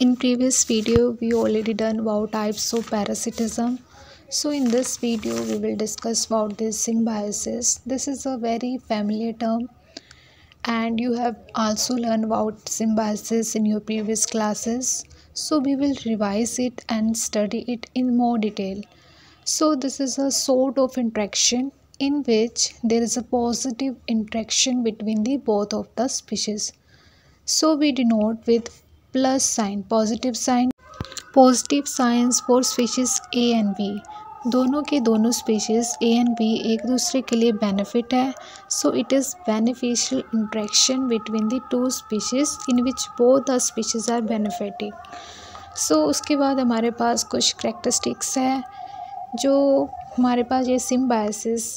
In previous video, we already done about types of parasitism. So in this video, we will discuss about this symbiosis. This is a very familiar term, and you have also learned about symbiosis in your previous classes. So we will revise it and study it in more detail. So this is a sort of interaction in which there is a positive interaction between the both of the species. So we denote with plus sign, positive signs for species A and B. दोनों के दोनों species A and B एक दूसरे के लिए benefit है. So it is beneficial interaction between the two species in which both the species are benefiting. So उसके बाद हमारे पास कुछ characteristics है. जो हमारे पास ये symbiosis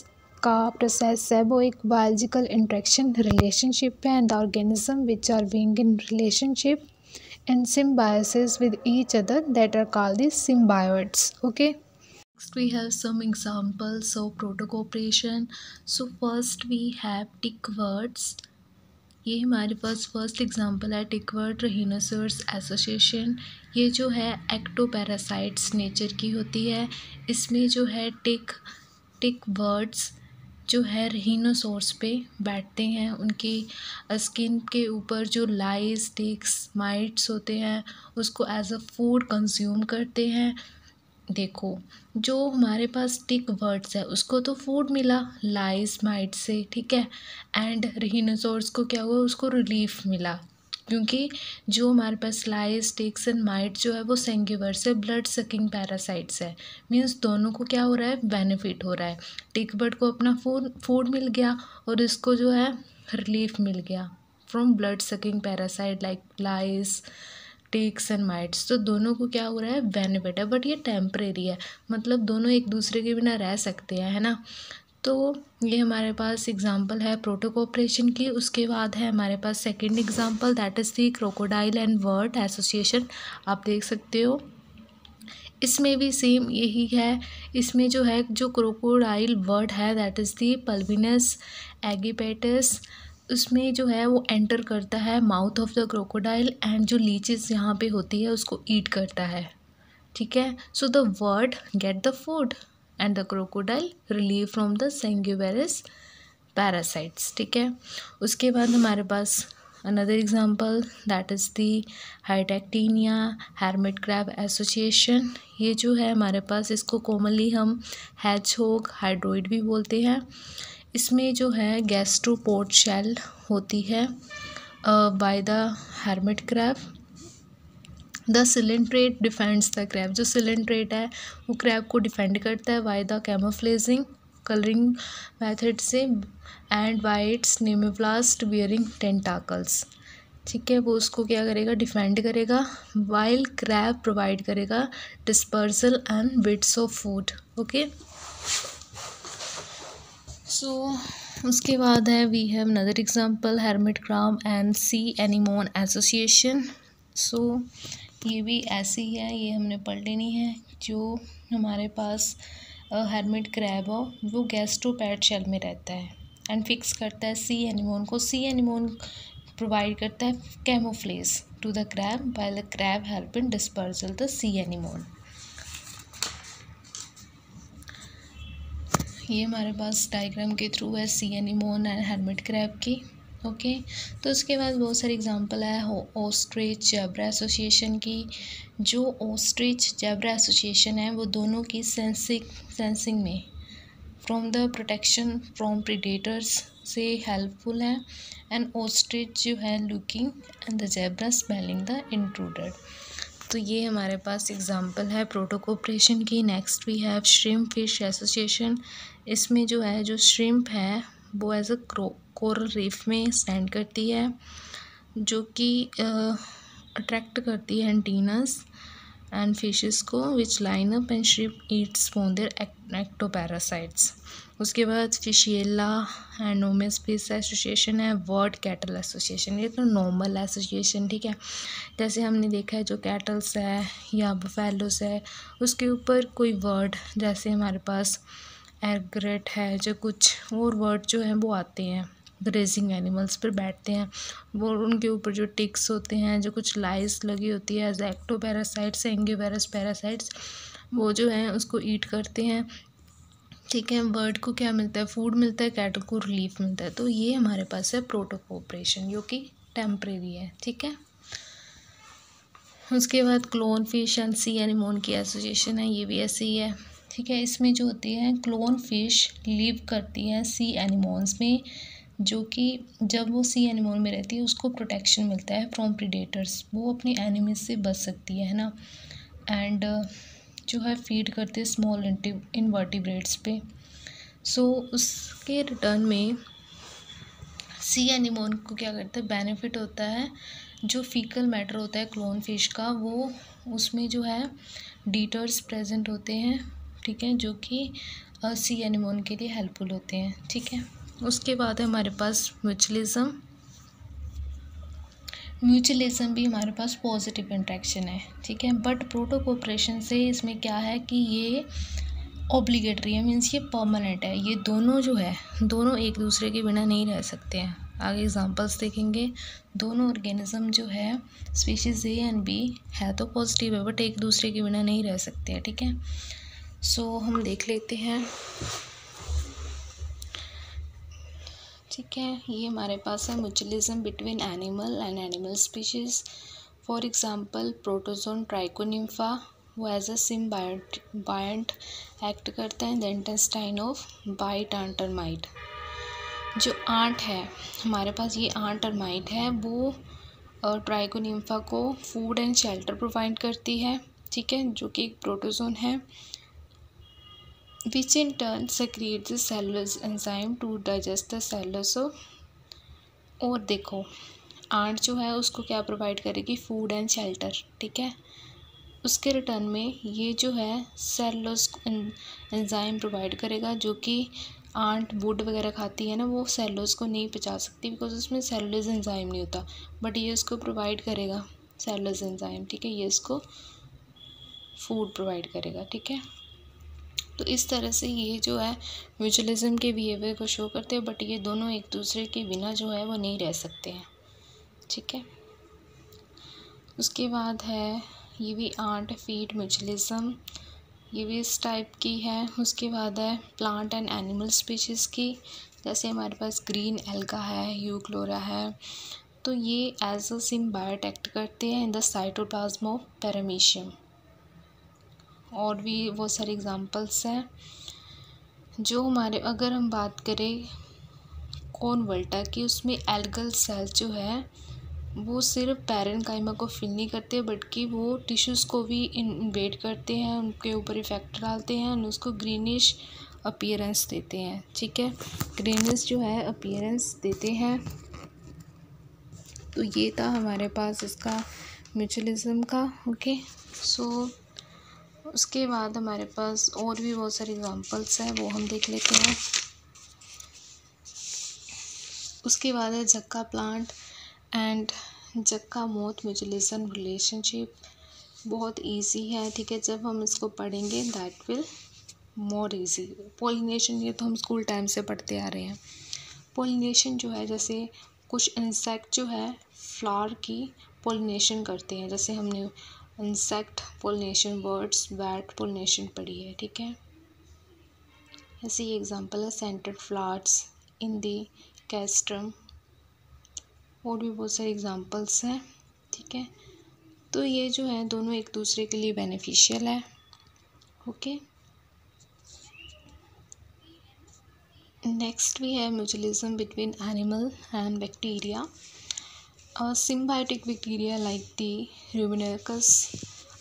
का प्रोसेस है वो एक बायोलॉजिकल इंटरेक्शन रिलेशनशिप है, and the organism which are being in relationship and symbiosis with each other that are called the symbiotes. Okay, next we have some examples of protocooperation. So first we have tick words. ये हमारे पास first example है टिकवर्ड रहीनोसोरस association. ये जो है ectoparasites nature की होती है. इसमें जो है टिक वर्ड्स जो है रहीनोसोर्स पे बैठते हैं. उनकी स्किन के ऊपर जो लाइस टिक्स माइट्स होते हैं उसको एज अ फूड कंज्यूम करते हैं. देखो जो हमारे पास टिक वर्ड्स है उसको तो फूड मिला लाइस माइट से, ठीक है, एंड रहीनोसोर्स को क्या हुआ, उसको रिलीफ मिला क्योंकि जो हमारे पास लाइस टिक्स एंड माइट जो है वो सेंगिवर्स है, ब्लड सकिंग पैरासाइट्स है. मीन्स दोनों को क्या हो रहा है, बेनिफिट हो रहा है. टिक बर्ड को अपना फूड मिल गया और इसको जो है रिलीफ मिल गया from blood sucking parasite like lice ticks and mites. तो दोनों को क्या हो रहा है, बेनिफिट है. बट ये टेम्परेरी है, मतलब दोनों एक दूसरे के बिना रह सकते हैं, है ना. तो ये हमारे पास एग्जांपल है प्रोटोकोऑपरेशन की. उसके बाद है हमारे पास second example that is the crocodile and bird association. आप देख सकते हो इसमें भी सेम यही है. इसमें जो है जो क्रोकोडाइल बर्ड है दैट इज़ दी पल्विनस एगिपेटस. उसमें जो है वो एंटर करता है mouth of the crocodile and जो लीचेस यहाँ पे होती है उसको ईट करता है, ठीक है. So the bird get the food and the crocodile relieve from the sanguivorous parasites, ठीक है. उसके बाद हमारे पास another example that is the hydractinia hermit crab association. ये जो है हमारे पास इसको कॉमनली हम हैजहोग हाइड्रोइड भी बोलते हैं. इसमें जो है गैस्ट्रोपोड शेल होती है by the hermit crab. The coelenterate defends the crab. जो सिलेंट्रेट है वो क्रैब को डिफेंड करता है by the camouflaging colouring method से and by its nematoblast wearing tentacles, ठीक है. वो उसको क्या करेगा, डिफेंड करेगा, वाइल क्रैब प्रोवाइड करेगा dispersal and bits of food. Okay, so उसके बाद है we have another example hermit crab and sea anemone association. So ये भी ऐसी ही है, ये हमने पढ़ लेनी है. जो हमारे पास हेरमिट क्रैब हो वो गैस्ट्रोपैड शेल में रहता है एंड फिक्स करता है सी एनीमोन को. सी एनीमोन प्रोवाइड करता है camouflage to the crab while the crab help in dispersal the sea anemone. ये हमारे पास डायग्राम के थ्रू है sea anemone and hermit crab की. ओके, तो उसके बाद बहुत सारे एग्जांपल है ऑस्ट्रिच जेब्रा एसोसिएशन की. जो ऑस्ट्रिच जेब्रा एसोसिएशन है वो दोनों की सेंसिंग में from the protection from predators से हेल्पफुल है. एंड ऑस्ट्रिच जो है looking and the zebra smelling the intruder. तो ये हमारे पास एग्जांपल है प्रोटोकोऑपरेशन की. Next we have shrimp fish association. इसमें जो है जो श्रिम्प है वो एज अ कोरल रीफ में स्टैंड करती है जो कि अट्रैक्ट करती है एंटीनस एंड फिशेस को which line up and shrimp eats from their ectoparasites. उसके बाद फिशिएला एंड नोमेस्पिस एसोसिएशन है. वर्ड कैटल एसोसिएशन, ये तो नॉर्मल एसोसिएशन, ठीक है. जैसे हमने देखा है जो कैटल्स है या बफेलोस है उसके ऊपर कोई वर्ड, जैसे हमारे पास एग्रेट है, जो कुछ और वर्ड जो हैं वो आते हैं ग्रेजिंग एनिमल्स पर बैठते हैं, वो उनके ऊपर जो टिक्स होते हैं, जो कुछ लाइस लगी होती है एज एक्टोपैरासाइट्स, एंगीवेरस पैरासाइट्स, वो जो हैं उसको ईट करते हैं। ठीक है, बर्ड को क्या मिलता है, फूड मिलता है, कैटल को रिलीफ मिलता है। तो ये हमारे पास है प्रोटोकोऑपरेशन, जो कि टेम्परेरी है। ठीक है, उसके बाद clown fish and C anemone की एसोसिएशन है, ये भी ऐसे ही है। ठीक है, इसमें जो होती है क्लोन फिश लिव करती हैं सी एनिमोन्स में, जो कि जब वो सी एनिमोन में रहती है उसको प्रोटेक्शन मिलता है फ्रॉम प्रीडेटर्स, वो अपने एनिमीज से बच सकती है ना। एंड जो है फीड करते हैं स्मॉल इनवर्टिब्रेट्स पे। सो उसके रिटर्न में सी एनिमोन को क्या करता है, बेनिफिट होता है, जो फीकल मैटर होता है क्लोन फिश का, वो उसमें जो है डीटर्स प्रेजेंट होते हैं। ठीक है, जो कि सी एनिमोन के लिए हेल्पफुल होते हैं। ठीक है, उसके बाद है हमारे पास म्यूचुअलिज्म। म्यूचुअलिज्म भी हमारे पास पॉजिटिव इंट्रैक्शन है। ठीक है, बट प्रोटोकोऑपरेशन से इसमें क्या है कि ये ऑब्लिगेटरी है, मीन्स ये परमानेंट है। ये दोनों जो है, दोनों एक दूसरे के बिना नहीं रह सकते हैं। आगे एग्जांपल्स देखेंगे। दोनों ऑर्गेनिज्म जो है स्पीशीज़ ए एंड बी है तो पॉजिटिव है, बट एक दूसरे के बिना नहीं रह सकते हैं। ठीक है, सो हम देख लेते हैं। ठीक है, ये हमारे पास है mutualism between animal and animal species. For example protozoan Trichonympha, वो एज अ सिम्बायंट एक्ट करता है the intestine of by termite. जो आंट है हमारे पास, ये आंट टर्माइट है, वो ट्राइकोनिम्फा को फूड एंड शेल्टर प्रोवाइड करती है। ठीक है, जो कि एक प्रोटोजोन है, which in turn secretes the cellulose enzyme to digest the cellulose of। और देखो आंट जो है उसको क्या प्रोवाइड करेगी, फूड एंड शेल्टर। ठीक है, उसके रिटर्न में ये जो है सेलुलोज एंजाइम प्रोवाइड करेगा, जो कि आंट वुड वगैरह खाती है ना, वो सेलुलोज को नहीं पचा सकती बिकॉज उसमें सेलुलोज एंजाइम नहीं होता, बट ये उसको प्रोवाइड करेगा सेलुलोज एंजाइम। ठीक है, ये इसको फूड प्रोवाइड करेगा। ठीक है, तो इस तरह से ये जो है म्यूचुअलिज्म के बिहेवियर को शो करते हैं, बट ये दोनों एक दूसरे के बिना जो है वो नहीं रह सकते हैं। ठीक है, उसके बाद है ये भी आंट फीड म्यूचुअलिज्म, ये भी इस टाइप की है। उसके बाद है प्लांट एंड एनिमल स्पीशीज़ की, जैसे हमारे पास ग्रीन एल्गा है, यूक्लोरा है, तो ये एज अ सिम्बायोट एक्ट करते हैं in the cytoplasm of paramecium. और भी बहुत सारे एग्जांपल्स हैं। जो हमारे अगर हम बात करें कॉनवल्टा की, उसमें एल्गल सेल जो है वो सिर्फ पैरेन्काइमा को फिल नहीं करते, बल्कि वो टिश्यूज़ को भी इन्वेड करते हैं, उनके ऊपर इफेक्ट डालते हैं और उसको ग्रीनिश अपीयरेंस देते हैं। ठीक है, ग्रीनिश जो है अपीयरेंस देते हैं। तो ये था हमारे पास इसका म्यूचुअलिज्म का। ओके, सो उसके बाद हमारे पास और भी बहुत सारे एग्जांपल्स हैं, वो हम देख लेते हैं। उसके बाद है yucca plant and yucca moth mutualism relationship. बहुत इजी है। ठीक है, जब हम इसको पढ़ेंगे that will more easy. Pollination ये तो हम स्कूल टाइम से पढ़ते आ रहे हैं। पोलिनेशन जो है, जैसे कुछ इंसेक्ट जो है फ्लावर की पोलिनेशन करते हैं, जैसे हमने insect pollination, birds bat pollination पढ़ी है। ठीक है, ऐसे ही एग्जांपल है सेंटेड फ्लावर्स इन दी कैस्ट्रम, और भी बहुत सारे एग्जांपल्स हैं। ठीक है, तो ये जो है दोनों एक दूसरे के लिए बेनिफिशियल है। ओके, नेक्स्ट भी है mutualism between animal and bacteria. Symbiotic bacteria like the Rubineus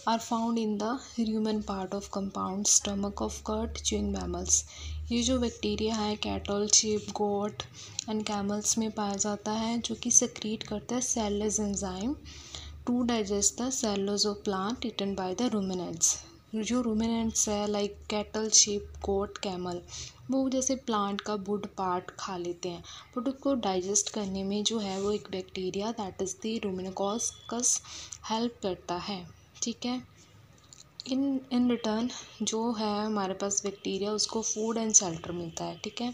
are found in the rumen part of compound stomach of gut chewing mammals। ये जो बैक्टीरिया है cattle, sheep, goat and camels में पाया जाता है, जो कि सेक्रीट करता है cellulose enzyme to digest the cellulose of plant eaten by the ruminants. जो रूमिनेंट्स है like cattle, sheep, goat, camel, वो जैसे प्लांट का वुड पार्ट खा लेते हैं, बट उसको डाइजेस्ट करने में जो है वो एक bacteria that is the ruminococcus help करता है। ठीक है, इन रिटर्न जो है हमारे पास बैक्टीरिया, उसको फूड एंड शेल्टर मिलता है। ठीक है,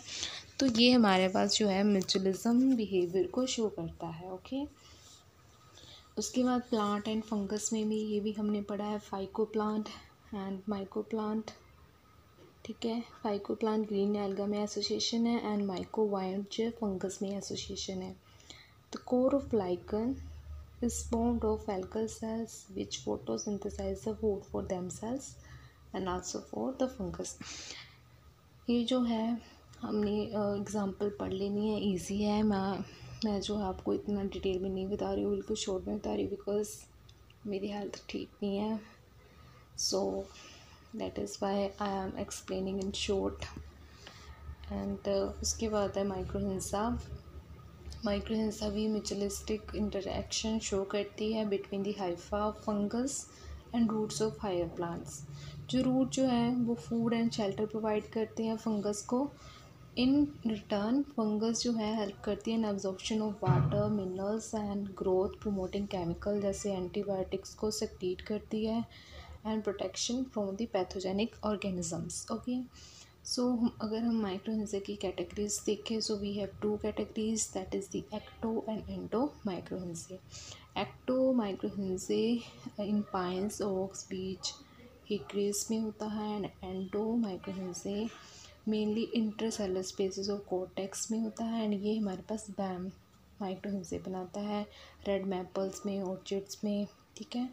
तो ये हमारे पास जो है म्यूचुअलिज्म बिहेवियर को शो करता है। ओके, उसके बाद प्लांट एंड फंगस में भी ये भी हमने पढ़ा है, phyco plant and myco plant. ठीक है, फाइको प्लांट ग्रीन एल्गा में एसोसिएशन है एंड माइको वाइट फंगस में एसोसिएशन है। The core of lichen is formed of algal cells which photosynthesize the food for themselves and also for the fungus। ये जो है हमने एग्ज़ाम्पल पढ़ लेनी है, इजी है। मैं जो आपको इतना डिटेल में नहीं बता रही हूँ, बिल्कुल शॉर्ट में बता रही हूँ बिकॉज मेरी हेल्थ ठीक नहीं है, so that is why I am explaining in short. And उसके बाद है माइक्रोहिंसा। माइक्रोहिंसा भी म्यूचुअलिस्टिक इंटरेक्शन शो करती है between the hypha fungus and roots of higher plants. जो रूट जो है वो फूड एंड शेल्टर प्रोवाइड करते हैं फंगस को। इन रिटर्न फंगस जो है हेल्प करती है in absorption of water, minerals and growth promoting chemical जैसे एंटीबायोटिक्स को सक्रीट करती है and protection from the pathogenic organisms. Okay, so अगर हम माइक्रोहिंसा की कैटेगरीज देखें, so we have two categories, that is the ecto and endo mycorrhizae. Ecto mycorrhizae in pines, oaks, beech, hickories में होता है and endo mycorrhizae mainly intercellular spaces और cortex में होता है एंड ये हमारे पास बैम माइक्रोहिंसे बनाता है रेड मैपल्स में, ऑर्चिड्स में। ठीक है,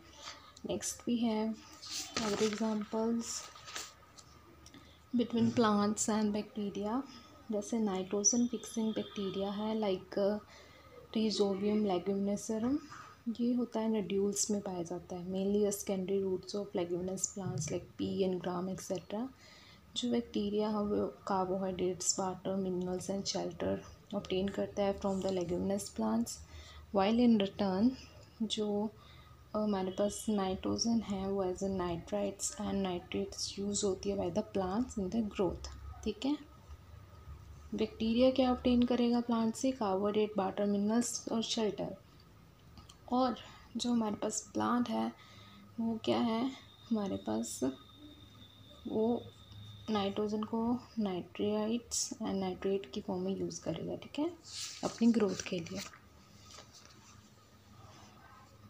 next we have other examples between plants and bacteria, जैसे नाइट्रोजन फिक्सिंग बैक्टीरिया है लाइक रिजोबियम लेग्यूमिनेसरम। ये होता है नड्यूल्स में पाया जाता है, mainly secondary roots of leguminous plants like pea and gram etcetera. जो बैक्टीरिया है वो carbohydrates, water, minerals and shelter obtain करता है from the leguminous plants, while in return जो हमारे पास नाइट्रोजन है वो as a nitrites and nitrates use होती है by the plants in the growth. ठीक है, बैक्टीरिया क्या ऑब्टेन करेगा प्लांट से? कार्बोहाइड्रेट, वाटर, मिनरल्स और शेल्टर। और जो हमारे पास प्लांट है वो क्या है हमारे पास, वो नाइट्रोजन को नाइट्राइट्स एंड नाइट्रेट की फॉर्म में यूज़ करेगा। ठीक है, अपनी ग्रोथ के लिए।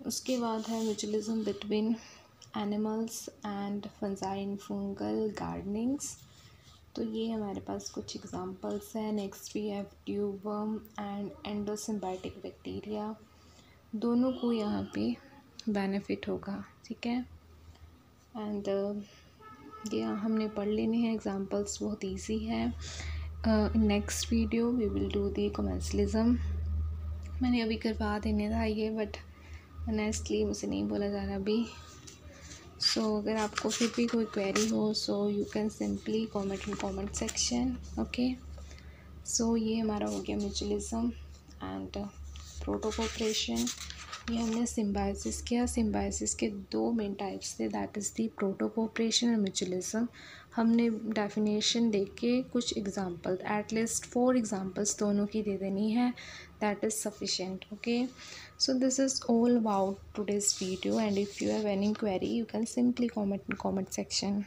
उसके बाद है mutualism between animals and fungi in fungal gardenings. तो ये हमारे पास कुछ एग्जांपल्स हैं। Next we have tubeworm and endosymbiotic bacteria, दोनों को यहाँ पे बेनिफिट होगा। ठीक है, एंड ये हमने पढ़ लेने हैं, एग्जांपल्स बहुत इजी है। Next video we will do the commensalism. मैंने अभी करवा देने था ये, बट ऑनेस्टली मुझसे नहीं बोला जा रहा अभी। सो अगर आपको फिर भी कोई क्वेरी हो so you can simply comment in comment section. Okay, so ये हमारा हो गया म्यूचुअलिज्म एंड प्रोटोकोपरेशन। ये हमने सिम्बायोसिस किया। सिम्बायोसिस के दो मेन टाइप्स थे, दैट इज़ दी प्रोटोकोपरेशन और म्यूचुअलिज्म। हमने डेफिनेशन देख के कुछ एग्जांपल, एटलीस्ट 4 एग्जांपल्स दोनों की दे देनी है, that is sufficient. Okay, so this is all about today's video, and if you have any query you can simply comment in comment section.